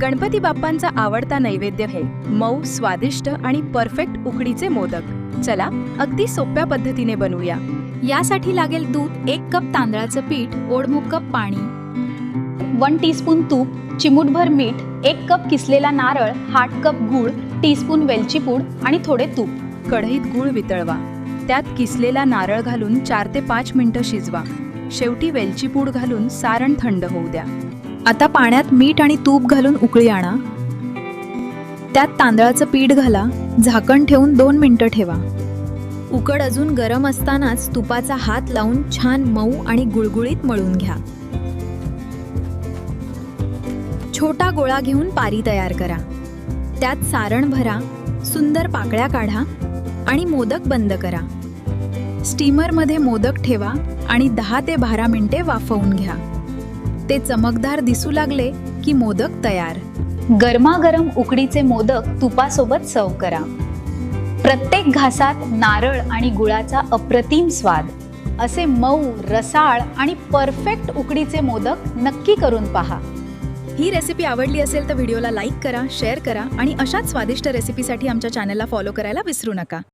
गणपती बाप्पांचा आवडता नैवेद्य आहे मऊ, स्वादिष्ट आणि परफेक्ट उकडीचे मोदक। चला अगदी सोप्या पद्धतीने बनवूया। यासाठी लागेल दूध, 1 कप तांदळाचं पीठ, ओढमुख कप पाणी, 1 टीस्पून तूप, चिमूटभर मीठ, 1 कप किसलेला नारळ, 1/2 कप गूळ, टीस्पून वेलची पूड आणि थोडे तूप। कढईत गूळ वितळवा, त्यात किसलेला नारळ घालून 4 ते 5 मिनिटं शिजवा। शेवटी वेलची पूड घालून सारण थंड होऊ द्या। आता पाण्यात मीठ आणि तूप घालून उकळी आणा। त्यात तांदळाचं पीठ घाला, झाकण ठेवून 2 मिनिटं ठेवा। उकड अजून गरम असतानाच तुपाचा हात लावून छान मऊ आणि गुळगुळीत मळून घ्या। छोटा गोळा घेऊन पारी तयार करा, त्यात सारण भरा, सुंदर पाकळ्या काढा आणि मोदक बंद करा। स्टीमरमध्ये मोदक ठेवा आणि 10 ते 12 मिनिटे वाफवून घ्या। ते चमकदार दिसू लागले की मोदक तयार। गरमागरम उकडीचे मोदक तुपासोबत सर्व करा। प्रत्येक घासात नारळ आणि गुळाचा अप्रतिम स्वाद। असे मऊ, रसाळ आणि परफेक्ट उकडीचे मोदक नक्की करून पहा। ही रेसिपी आवडली असेल तर व्हिडिओला लाईक करा, शेअर करा आणि अशाच स्वादिष्ट रेसिपीसाठी आमच्या चॅनलला फॉलो करायला विसरू नका।